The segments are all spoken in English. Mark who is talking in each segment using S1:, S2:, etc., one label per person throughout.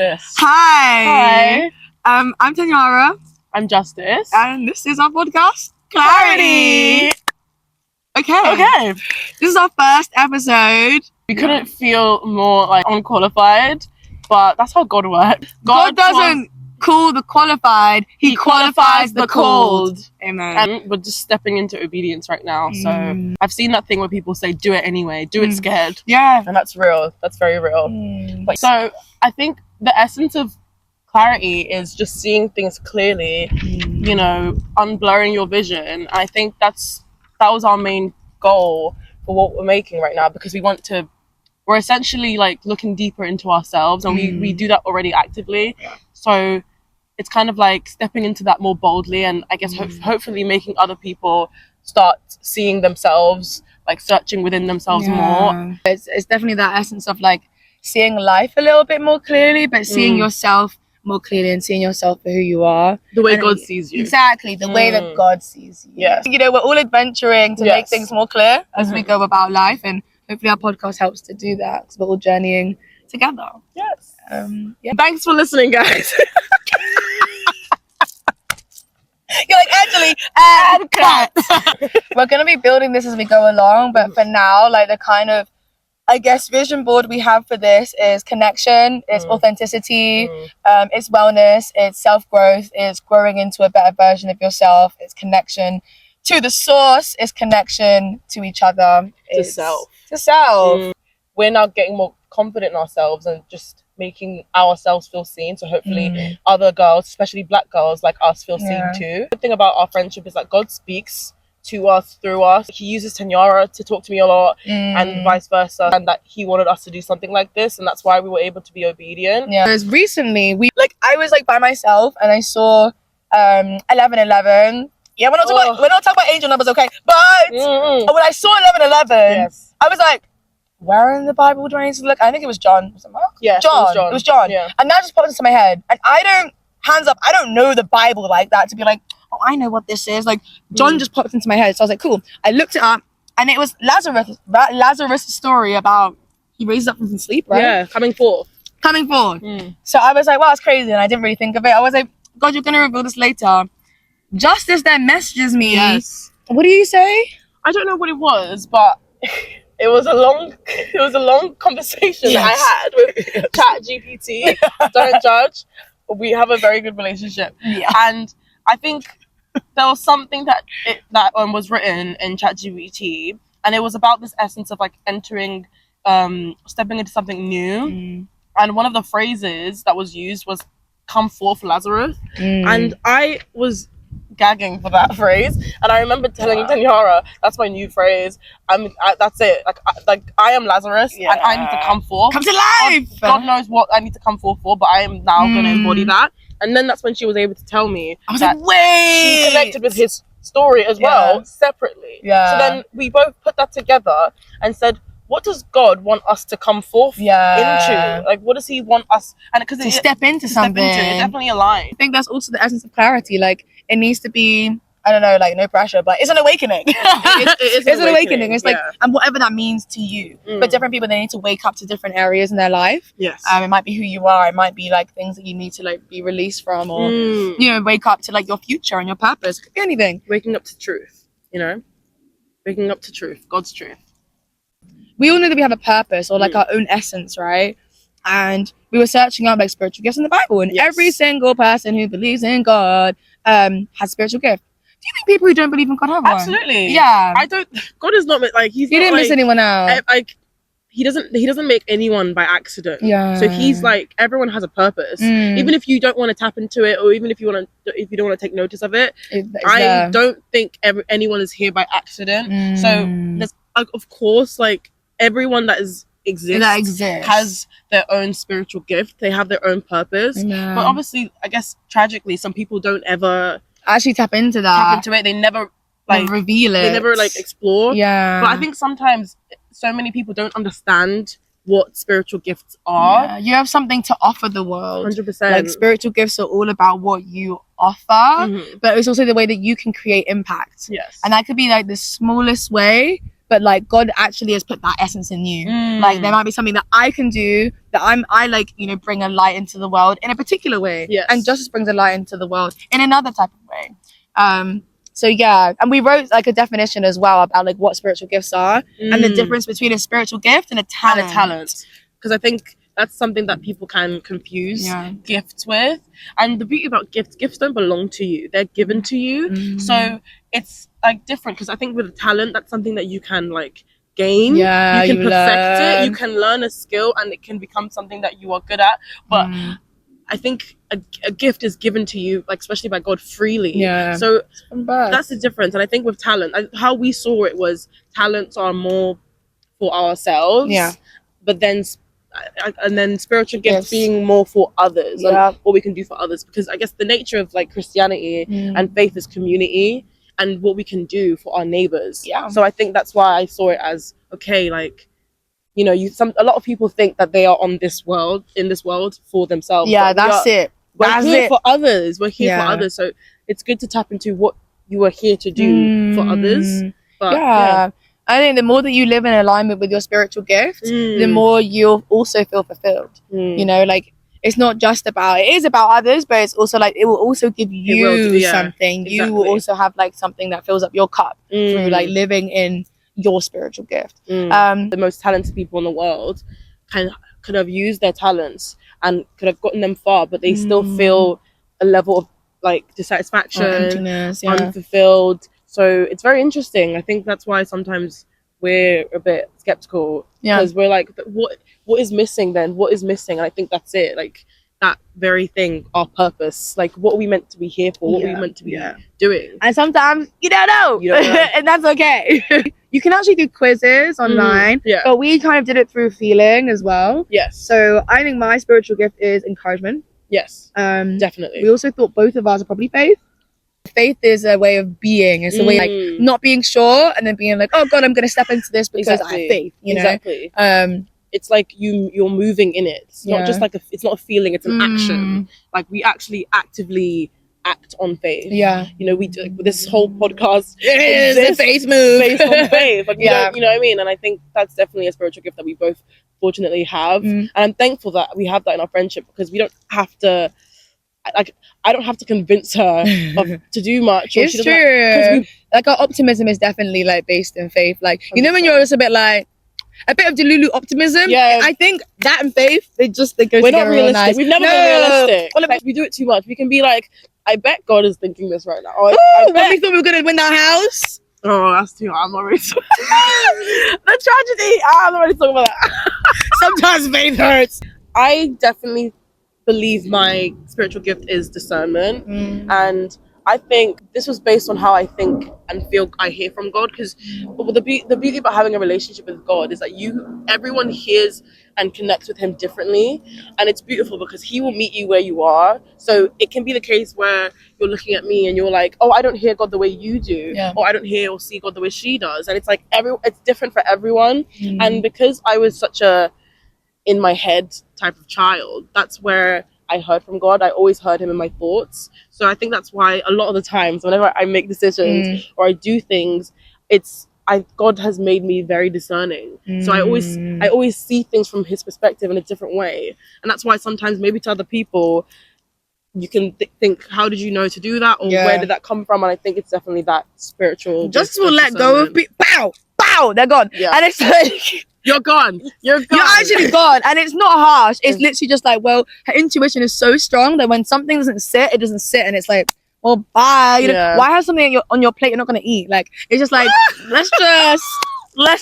S1: Yes.
S2: Hi. I'm Tanyara.
S1: I'm Justice.
S2: And this is our podcast, Clarity. Okay. This is our first episode.
S1: We couldn't feel more like unqualified, but that's how God works.
S2: God doesn't call the qualified, he qualifies the called. Amen.
S1: And we're just stepping into obedience right now. So I've seen that thing where people say, do it anyway, do it scared.
S2: Yeah.
S1: And that's real. That's very real. So I think the essence of clarity is just seeing things clearly, you know, unblurring your vision. I think that was our main goal for what we're making right now, because we're essentially like looking deeper into ourselves, and we do that already actively. So it's kind of like stepping into that more boldly, and I guess hopefully making other people start seeing themselves, like searching within themselves more.
S2: It's definitely that essence of like seeing life a little bit more clearly, but seeing yourself more clearly and seeing yourself for who you are.
S1: The way God sees you.
S2: Exactly, the way that God sees you.
S1: Yes.
S2: You know, we're all adventuring to make things more clear as we go about life, and hopefully our podcast helps to do that, because we're all journeying together.
S1: Yes.
S2: Thanks for listening, guys. You're like, Angeli, and cut. We're going to be building this as we go along, but for now, like the kind of, I guess, vision board we have for this is connection, it's authenticity, it's wellness, it's self-growth, it's growing into a better version of yourself, it's connection to the source, it's connection to each other,
S1: To self.
S2: We're
S1: now getting more confident in ourselves and just making ourselves feel seen. So hopefully other girls, especially black girls like us, feel seen too. The thing about our friendship is that God speaks to us through us. He uses Tanyara to talk to me a lot, and vice versa, and that he wanted us to do something like this, and that's why we were able to be obedient.
S2: Because recently I was like by myself and I saw 11:11. Yeah, we're not talking about angel numbers, okay? But when I saw 11:11, I was like, where in the Bible do I need to look? I think it was John. Was it Mark?
S1: Yeah,
S2: John. It was John.
S1: Yeah.
S2: And that just popped into my head. And I don't know the Bible like that to be like, oh, I know what this is. Like, John just popped into my head. So I was like, cool. I looked it up, and it was Lazarus' story about he raised up from sleep, right?
S1: Yeah, coming forth.
S2: So I was like, wow, it's crazy. And I didn't really think of it. I was like, God, you're going to reveal this later. Justice then messages me.
S1: Yes.
S2: What do you say?
S1: I don't know what it was, but it was a long conversation that I had with ChatGPT. Don't judge. We have a very good relationship. Yeah. And I think there was something that was written in ChatGPT, and it was about this essence of like entering, stepping into something new. And one of the phrases that was used was "Come forth, Lazarus," and I was gagging for that phrase, and I remember telling Tanyara, that's my new phrase. That's it. Like I am Lazarus, and I need to come forth.
S2: Come to life.
S1: God knows what I need to come forth for, but I am now going to embody that. And then that's when she was able to tell me
S2: I was like, wait,
S1: she connected with his story as well, separately. So then we both put that together and said, what does God want us to come forth into? Like, what does he want us? And because
S2: to step into something.
S1: It definitely aligns.
S2: I think that's also the essence of clarity. Like, it needs to be, I don't know, like no pressure, but it's an awakening. It's an awakening. It's like, and whatever that means to you. But different people, they need to wake up to different areas in their life.
S1: Yes.
S2: It might be who you are. It might be like things that you need to like be released from, or you know, wake up to like your future and your purpose. It could be anything.
S1: Waking up to truth. You know, waking up to truth, God's truth.
S2: We all know that we have a purpose or like our own essence, right? And we were searching out like spiritual gifts in the Bible, and every single person who believes in God has spiritual gift. Do you think people who don't believe in God have one?
S1: Absolutely.
S2: Yeah.
S1: I don't. God is not like
S2: He didn't miss anyone out.
S1: Like he doesn't make anyone by accident.
S2: Yeah.
S1: So he's like, everyone has a purpose. Even if you don't want to tap into it, or even if you don't want to take notice of it, I don't think anyone is here by accident. So there's of course like everyone that exists has their own spiritual gift. They have their own purpose. But obviously, I guess tragically, some people don't ever
S2: actually tap into it.
S1: They never like
S2: reveal it.
S1: They never like explore.
S2: Yeah.
S1: But I think sometimes so many people don't understand what spiritual gifts are.
S2: Yeah. You have something to offer the world.
S1: 100%.
S2: Like, spiritual gifts are all about what you offer, but it's also the way that you can create impact.
S1: Yes.
S2: And that could be like the smallest way, but like God actually has put that essence in you. Like there might be something that I can do that I like, you know, bring a light into the world in a particular way.
S1: Yes.
S2: And Justice brings a light into the world in another type of way. So yeah, and we wrote like a definition as well about like what spiritual gifts are and the difference between a spiritual gift and a talent.
S1: Because I think that's something that people can confuse gifts with. And the beauty about gifts don't belong to you. They're given to you. So it's like different, because I think with a talent, that's something that you can like gain.
S2: Yeah,
S1: you can perfect it. You can learn a skill and it can become something that you are good at. But I think a gift is given to you, like especially by God, freely. Yeah. So that's the difference. And I think with talent, how we saw it was talents are more for ourselves. Yeah. But then spiritual gifts being more for others, and what we can do for others. Because I guess the nature of like Christianity and faith is community and what we can do for our neighbors. Yeah. So I think that's why I saw it as, okay, like, you know, a lot of people think that they are in this world for themselves.
S2: Yeah, that's it.
S1: We're here for others. We're here for others. So it's good to tap into what you are here to do for others. But yeah.
S2: I think the more that you live in alignment with your spiritual gift, the more you'll also feel fulfilled. You know, like it is about others, but it's also like it will also give you something. Exactly. You will also have like something that fills up your cup through like living in your spiritual gift.
S1: The most talented people in the world could have used their talents and could have gotten them far, but they still feel a level of like dissatisfaction, emptiness, unfulfilled. So it's very interesting. I think that's why sometimes we're a bit skeptical, because we're like, what is missing then? What is missing? And I think that's it. Like that very thing, our purpose. Like what are we meant to be here for? What are we meant to be doing?
S2: And sometimes you don't know. And that's okay. You can actually do quizzes online, but we kind of did it through feeling as well.
S1: Yes.
S2: So I think my spiritual gift is encouragement.
S1: Yes. Definitely.
S2: We also thought both of ours are probably faith. Faith is a way of being. It's a way like not being sure and then being like, oh God, I'm going to step into this because I have faith. You know?
S1: Exactly. It's like you're moving in it. It's not just like it's not a feeling. It's an action. Like we actually actively act on faith. Yeah. You know, we do this whole podcast
S2: is a faith move
S1: based on faith. Like, you know what I mean? And I think that's definitely a spiritual gift that we both fortunately have. And I'm thankful that we have that in our friendship, because we don't have to. Like I don't have to convince her to do much.
S2: It's true. Like our optimism is definitely like based in faith. Like you 100%. Know when you're just a bit of Delulu optimism. Yeah. I think that and faith they go together.
S1: We're not realistic. Nice. We've never been realistic. Well, like, we do it too much. We can be like, I bet God is thinking this right now.
S2: I bet we thought we were gonna win that house.
S1: Oh, that's too hard. I'm not ready to the tragedy. I'm not ready to talk about that.
S2: Sometimes faith hurts.
S1: I definitely believe my spiritual gift is discernment, and I think this was based on how I think and feel I hear from God, because the beauty about having a relationship with God is that everyone hears and connects with him differently, and it's beautiful because he will meet you where you are. So it can be the case where you're looking at me and you're like, oh, I don't hear God the way you do, or I don't hear or see God the way she does, and it's like it's different for everyone. And because I was such a in my head type of child, that's where I heard from God. I always heard him in my thoughts. So I think that's why a lot of the times whenever I make decisions or I do things, God has made me very discerning. So I always see things from his perspective in a different way. And that's why sometimes maybe to other people you can think, how did you know to do that, or where did that come from? And I think it's definitely that spiritual.
S2: Just will let go of people. Pow, they're gone. Yeah. And it's like
S1: You're gone. You're
S2: actually gone. And it's not harsh. It's literally just like, well, her intuition is so strong that when something doesn't sit, it doesn't sit. And it's like, well, bye. You know, why have something on your plate you're not going to eat? Like, it's just like, let's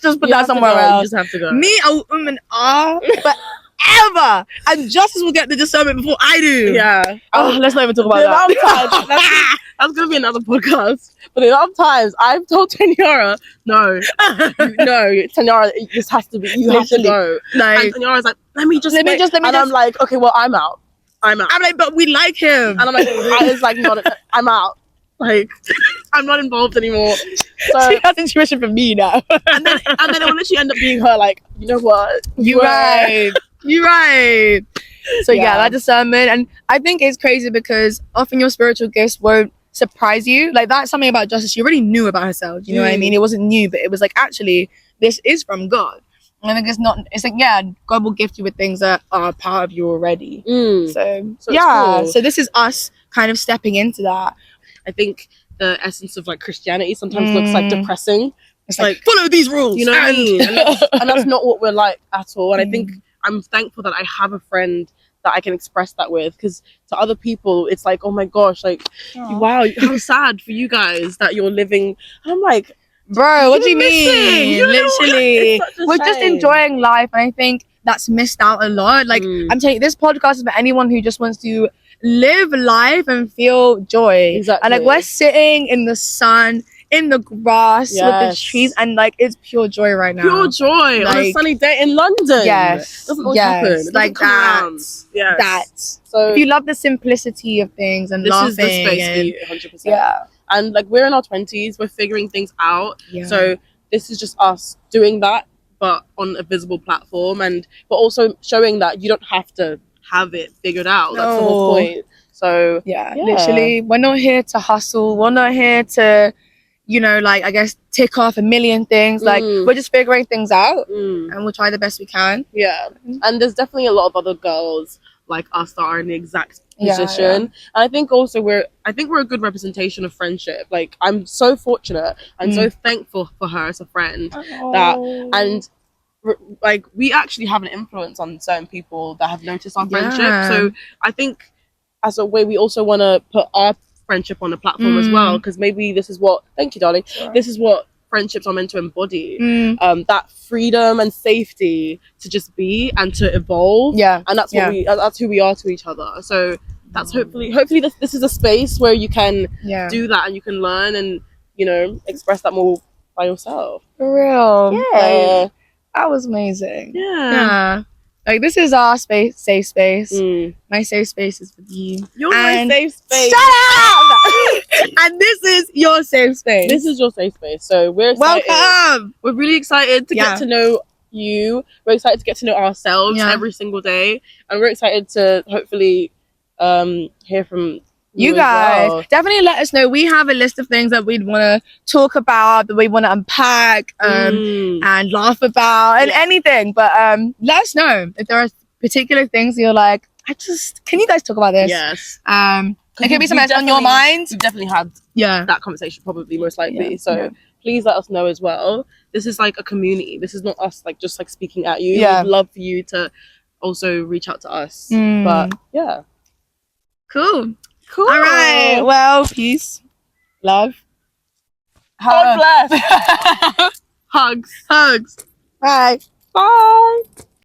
S2: just put that somewhere else.
S1: You just have to go.
S2: Me, a woman, forever. And Justice will get the discernment before I do.
S1: Yeah.
S2: Oh, let's not even talk about
S1: that. That's going to be another podcast. But the amount of times I've told Tanyara, no, Tanyara, this has to be, you have to go. Like, and Tanyara's like, let me just. And I'm like, okay, well, I'm out. I'm
S2: like, but we like him.
S1: And I'm like, it's like, I'm out. Like, I'm not involved anymore. So
S2: she has intuition from me now.
S1: and then it will literally end up being her like, you know what?
S2: You're right. So yeah, that discernment. And I think it's crazy because often your spiritual gifts won't surprise you. Like, that's something about Justice she already knew about herself. You know what I mean? It wasn't new, but it was like, actually, this is from God. And I think it's like, yeah, God will gift you with things that are part of you already. So yeah,
S1: cool.
S2: so this is us kind of stepping into that.
S1: I think the essence of like Christianity sometimes looks like depressing.
S2: It's like, follow these rules.
S1: You know what I mean? And that's not what we're like at all. And I think I'm thankful that I have a friend that I can express that with, because to other people it's like, oh my gosh, like, wow, how sad for you guys that you're living. And I'm like,
S2: bro, what do you mean?
S1: You know,
S2: literally, we're just
S1: shame.
S2: enjoying life, and I think that's missed out a lot. Like, I'm telling you, this podcast is for anyone who just wants to live life and feel joy.
S1: Exactly.
S2: And like, we're sitting in the sun, in the grass, with the trees, and like, it's pure joy right now.
S1: Pure joy, like, on a sunny day in London.
S2: Yes,
S1: doesn't always happen. It
S2: like that.
S1: Yes.
S2: That.
S1: So
S2: if you love the simplicity of things and
S1: this
S2: laughing,
S1: is the space for you, 100%.
S2: Yeah.
S1: And like, we're in our 20s, we're figuring things out.
S2: Yeah.
S1: So this is just us doing that, but on a visible platform, and but also showing that you don't have to have it figured out. That's the whole point. So
S2: yeah, literally, we're not here to hustle. We're not here to, you know, like, I guess, tick off a million things. Like, we're just figuring things out, and we'll try the best we can.
S1: Yeah. And there's definitely a lot of other girls like us that are in the exact position. And I think also we're a good representation of friendship. Like, I'm so fortunate and so thankful for her as a friend like, we actually have an influence on certain people that have noticed our friendship. So I think as a way, we also want to put our friendship on a platform as well, because maybe this is what, thank you darling, this is what friendships are meant to embody, that freedom and safety to just be and to evolve. And that's what that's who we are to each other. So that's hopefully this is a space where you can do that, and you can learn and, you know, express that more by yourself.
S2: For real.
S1: Like,
S2: that was amazing. Like, this is our safe space. My safe space is with you.
S1: You're my safe space.
S2: Shut up! And this is your safe space.
S1: This is your safe space. So we're excited.
S2: Welcome.
S1: We're really excited to get to know you. We're excited to get to know ourselves every single day, and we're excited to hopefully hear from you
S2: guys.
S1: well.
S2: Definitely let us know. We have a list of things that we'd want to talk about, that we want to unpack, and laugh about, and anything. But let us know if there are particular things you're like, can you guys talk about this?
S1: Yes.
S2: It could be something that's on your mind.
S1: We've definitely had that conversation, probably, most likely. So please let us know as well. This is like a community. This is not us like just like speaking at you. We'd love for you to also reach out to us. But yeah.
S2: Cool. All right. Well, peace, love.
S1: God bless. Hugs.
S2: Bye.
S1: Bye.